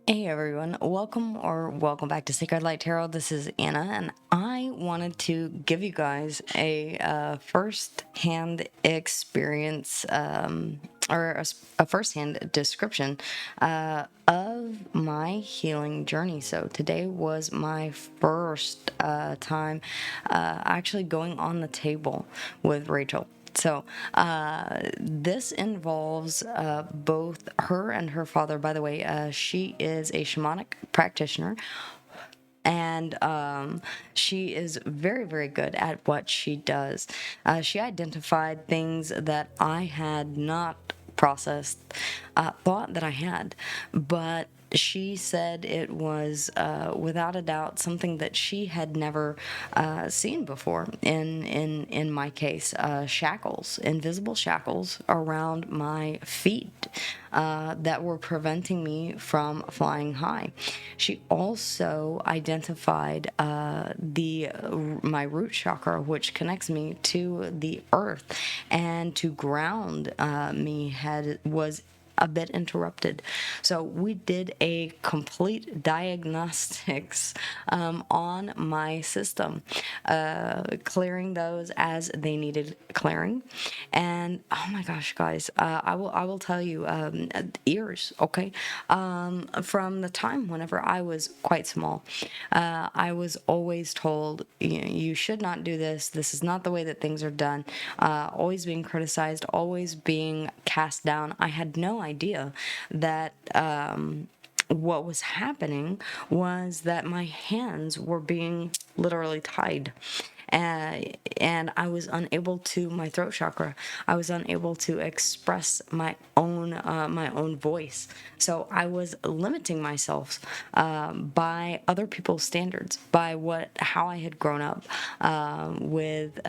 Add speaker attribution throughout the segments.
Speaker 1: Hey everyone, welcome back to Sacred Light Tarot. This is Anna, and I wanted to give you guys a first-hand experience or a first-hand description of my healing journey. So today was my first time actually going on the table with Rachel. So, this involves both her and her father. By the way, she is a shamanic practitioner, and she is very, very good at what she does. She identified things that I had not processed, thought that I had, but she said it was without a doubt something that she had never seen before. In my case, shackles, invisible shackles around my feet that were preventing me from flying high. She also identified the my root chakra, which connects me to the earth and to ground me, had was a bit interrupted. So we did a complete diagnostics on my system, clearing those as they needed clearing. And oh my gosh, guys, I will tell you, years, okay, from the time whenever I was quite small, I was always told, you should not do this. This is not the way that things are done. Always being criticized, always being cast down. I had no idea that what was happening was that my hands were being literally tied. And I was unable to, my throat chakra, I was unable to express my own voice. So I was limiting myself by other people's standards, by how I had grown up with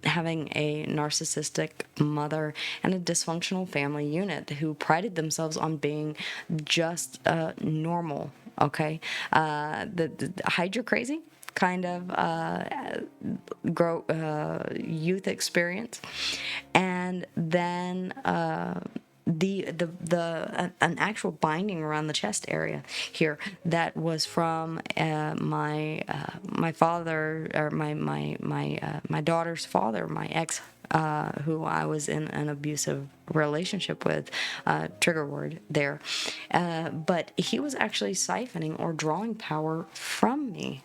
Speaker 1: having a narcissistic mother and a dysfunctional family unit who prided themselves on being just normal. Okay, the hide your crazy kind of youth experience, and then an actual binding around the chest area here that was from my father, or my daughter's father, my ex, who I was in an abusive relationship with, trigger word there, but he was actually siphoning or drawing power from me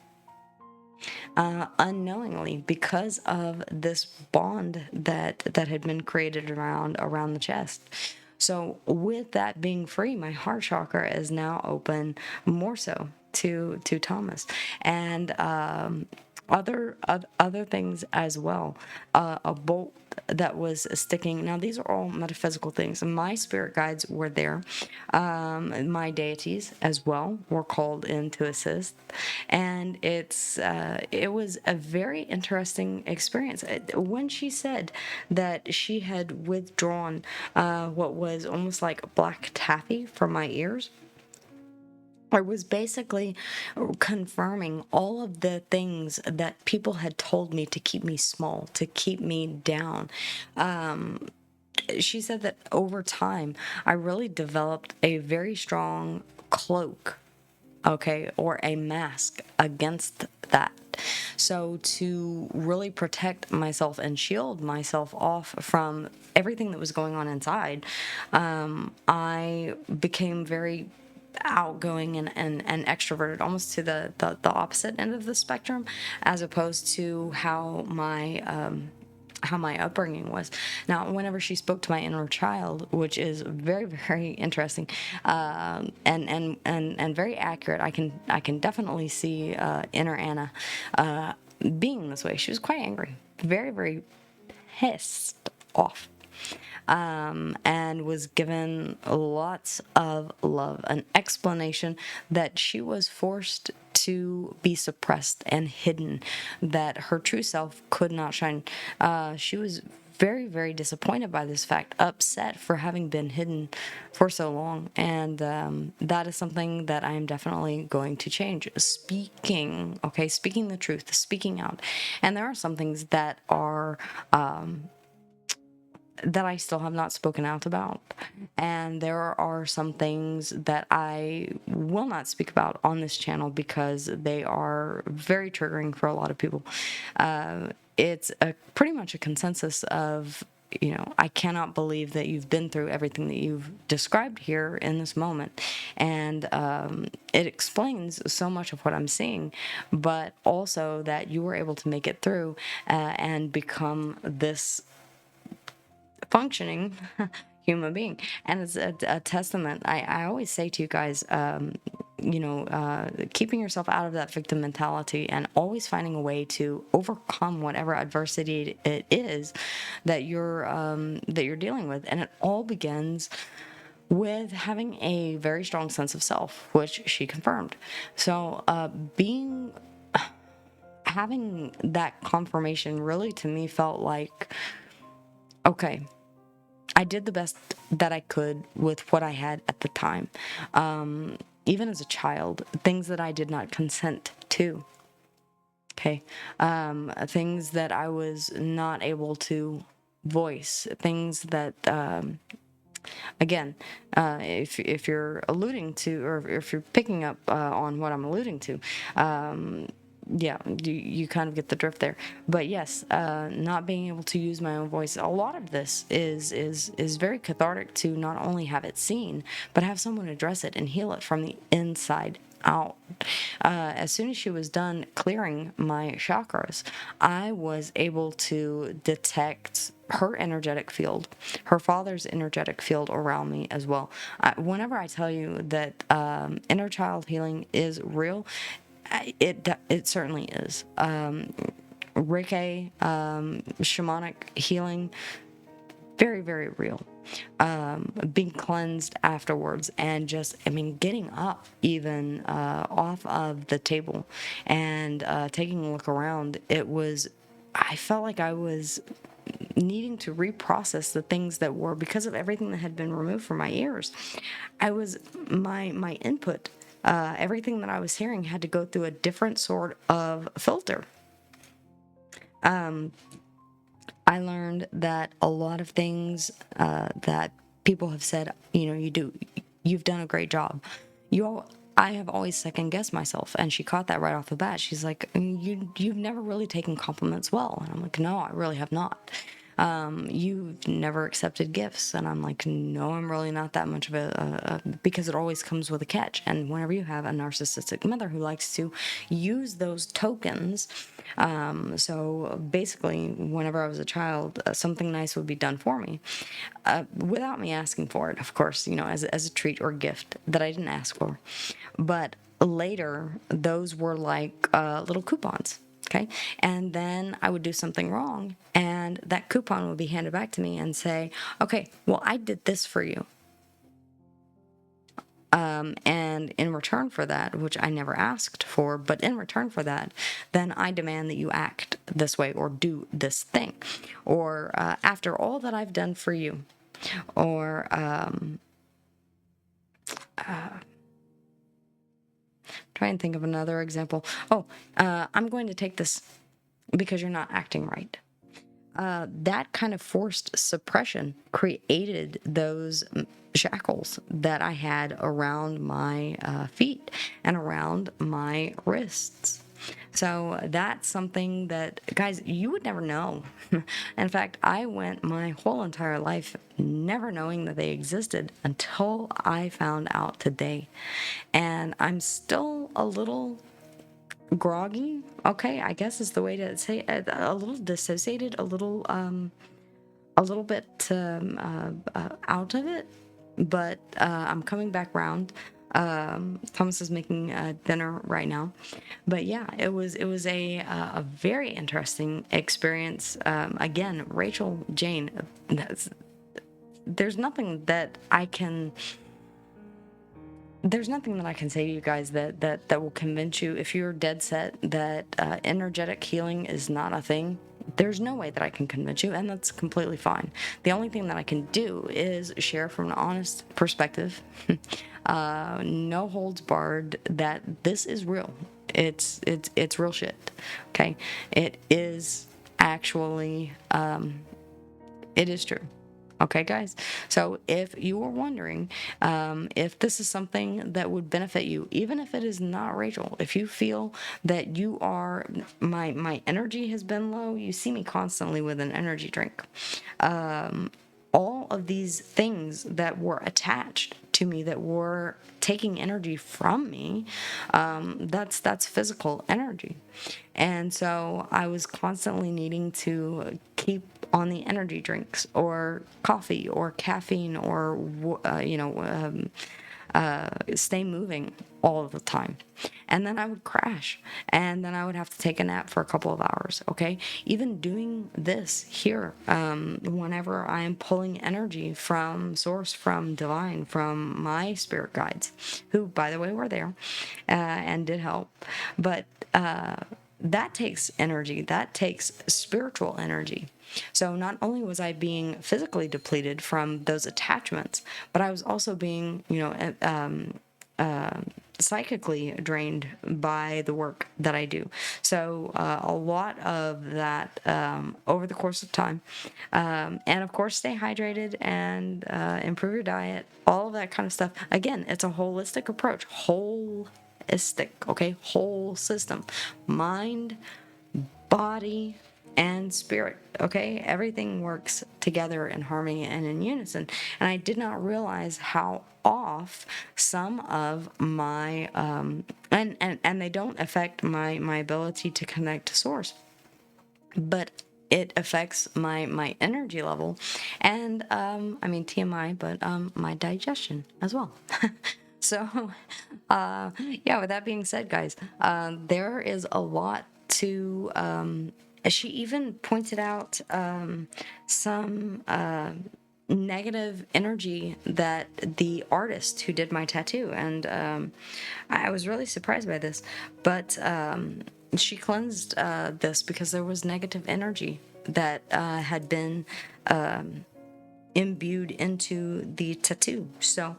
Speaker 1: unknowingly, because of this bond that had been created around the chest. So with that being free, my heart chakra is now open, more so to Thomas, and other things as well. A bolt that was sticking. Now these are all metaphysical things. My spirit guides were there. My deities as well were called in to assist, and it was a very interesting experience. When she said that she had withdrawn what was almost like black taffy from my ears, I was basically confirming all of the things that people had told me to keep me small, to keep me down. She said that over time, I really developed a very strong cloak, okay, or a mask against that. So to really protect myself and shield myself off from everything that was going on inside, I became very outgoing and extroverted, almost to the opposite end of the spectrum, as opposed to how my upbringing was. Now, whenever she spoke to my inner child, which is very, very interesting, and very accurate, I can definitely see inner Anna being this way. She was quite angry, very, very pissed off, and was given lots of love, an explanation that she was forced to be suppressed and hidden, that her true self could not shine. She was very, very disappointed by this fact, upset for having been hidden for so long, and that is something that I am definitely going to change. Speaking the truth, speaking out. And there are some things that are that I still have not spoken out about. And there are some things that I will not speak about on this channel because they are very triggering for a lot of people. It's pretty much a consensus of, I cannot believe that you've been through everything that you've described here in this moment. And it explains so much of what I'm seeing, but also that you were able to make it through and become this functioning human being. And it's a testament. I always say to you guys, keeping yourself out of that victim mentality and always finding a way to overcome whatever adversity it is that you're dealing with. And it all begins with having a very strong sense of self, which she confirmed. So having that confirmation really to me felt like, okay, I did the best that I could with what I had at the time. Even as a child, things that I did not consent to. Okay. Things that I was not able to voice. Things that, again, if you're alluding to, or if you're picking up on what I'm alluding to, yeah, you kind of get the drift there. But yes, not being able to use my own voice. A lot of this is very cathartic to not only have it seen, but have someone address it and heal it from the inside out. As soon as she was done clearing my chakras, I was able to detect her energetic field, her father's energetic field around me as well. Whenever I tell you that inner child healing is real, it certainly is. Reiki, shamanic healing, very, very real. Being cleansed afterwards and just, getting up even off of the table and taking a look around, I felt like I was needing to reprocess the things that were, because of everything that had been removed from my ears. My input, everything that I was hearing had to go through a different sort of filter. I learned that a lot of things that people have said, you've done a great job. I have always second guessed myself, and she caught that right off the bat. She's like, you've never really taken compliments well. And I'm like, no, I really have not. You've never accepted gifts. And I'm like, no, I'm really not that much of because it always comes with a catch. And whenever you have a narcissistic mother who likes to use those tokens, so basically, whenever I was a child, something nice would be done for me, without me asking for it, of course, as a treat or gift that I didn't ask for. But later, those were like little coupons. Okay. And then I would do something wrong, and that coupon would be handed back to me and say, okay, well, I did this for you. And in return for that, which I never asked for, but in return for that, then I demand that you act this way or do this thing. Or after all that I've done for you. Or try and think of another example. I'm going to take this because you're not acting right. That kind of forced suppression created those shackles that I had around my feet and around my wrists. So that's something that, guys, you would never know. In fact, I went my whole entire life never knowing that they existed until I found out today. And I'm still a little groggy, okay, I guess is the way to say it, a little dissociated, a little bit out of it, but I'm coming back round. Thomas is making dinner right now, but yeah, it was a very interesting experience. Again, Rachel Jane, there's nothing that I can say to you guys that will convince you, if you're dead set that energetic healing is not a thing. There's no way that I can convince you, and that's completely fine. The only thing that I can do is share from an honest perspective, no holds barred, that this is real. It's real shit. Okay, it is actually it is true. Okay, guys. So if you were wondering if this is something that would benefit you, even if it is not Rachel, if you feel that you are, my energy has been low, you see me constantly with an energy drink. All of these things that were attached to me that were taking energy from me, that's physical energy. And so I was constantly needing to keep on the energy drinks or coffee or caffeine or stay moving all of the time. And then I would crash, and then I would have to take a nap for a couple of hours. Okay. Even doing this here, whenever I am pulling energy from source, from divine, from my spirit guides, who, by the way, were there and did help. But that takes energy, that takes spiritual energy. So not only was I being physically depleted from those attachments, but I was also being, psychically drained by the work that I do. So a lot of that over the course of time. And of course, stay hydrated and improve your diet, all of that kind of stuff. Again, it's a holistic approach, holistic, okay? Whole system, mind, body, and spirit. Okay, everything works together in harmony and in unison. And I did not realize how off some of my and they don't affect my ability to connect to source, but it affects my energy level, and I mean, TMI, but my digestion as well. So yeah, with that being said, guys, there is a lot to she even pointed out some negative energy that the artist who did my tattoo, and I was really surprised by this, but she cleansed this because there was negative energy that had been imbued into the tattoo. So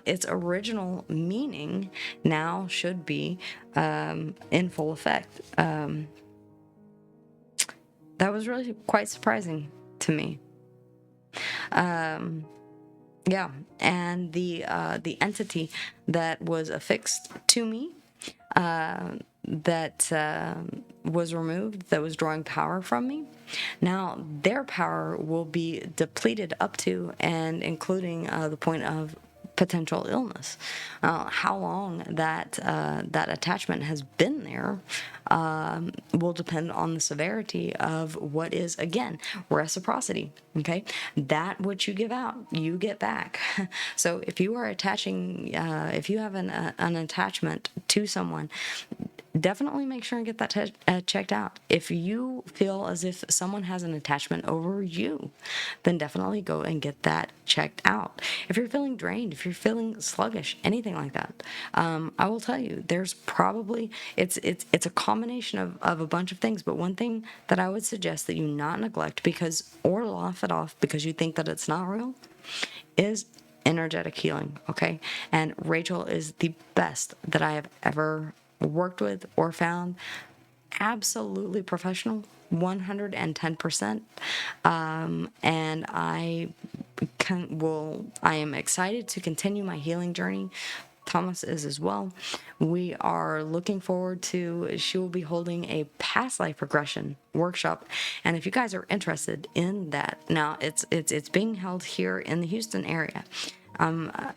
Speaker 1: its original meaning now should be in full effect. That was really quite surprising to me. Yeah, and the entity that was affixed to me, that was removed, that was drawing power from me. Now their power will be depleted up to and including the point of potential illness. How long that attachment has been there will depend on the severity of what is, again, reciprocity. Okay, that which you give out, you get back. So if you are attaching, if you have an attachment to someone, definitely make sure and get that checked out. If you feel as if someone has an attachment over you, then definitely go and get that checked out. If you're feeling drained, if you're feeling sluggish, anything like that, I will tell you, there's probably it's a combination of a bunch of things. But one thing that I would suggest that you not neglect, because or laugh it off because you think that it's not real, is energetic healing. Okay, and Rachel is the best that I have ever worked with or found. Absolutely professional, 110%. And I am excited to continue my healing journey. Thomas is as well. We are looking forward to, she will be holding a past life regression workshop, and if you guys are interested in that, now it's being held here in the Houston area.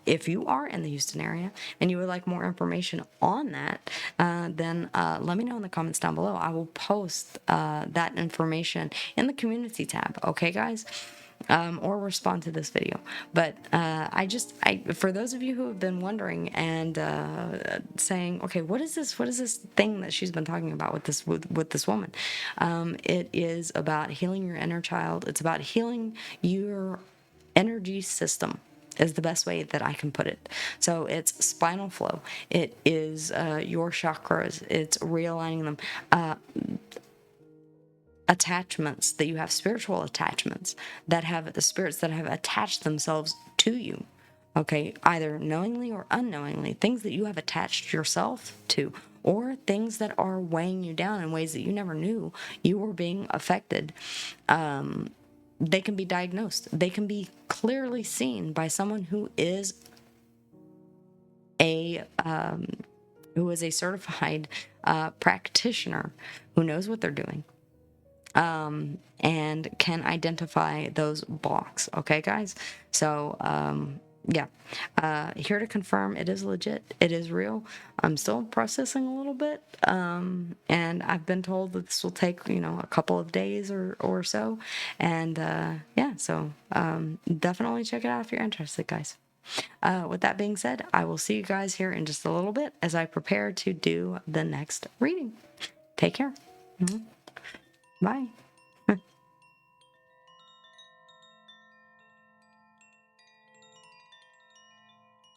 Speaker 1: If you are in the Houston area and you would like more information on that, then let me know in the comments down below. I will post that information in the community tab. Okay, guys? Or respond to this video. But for those of you who have been wondering and saying, okay, what is this thing that she's been talking about with this woman? It is about healing your inner child. It's about healing your energy system, is the best way that I can put it. So it's spinal flow. It is your chakras. It's realigning them. Attachments that you have, spiritual attachments that have the spirits that have attached themselves to you. Okay, either knowingly or unknowingly, things that you have attached yourself to, or things that are weighing you down in ways that you never knew you were being affected they can be diagnosed. They can be clearly seen by someone who is a certified practitioner who knows what they're doing, and can identify those blocks. Okay, guys? So, yeah, here to confirm it is legit. It is real. I'm still processing a little bit, and I've been told that this will take, a couple of days or so. And yeah, so definitely check it out if you're interested, guys. With that being said, I will see you guys here in just a little bit as I prepare to do the next reading. Take care. Bye.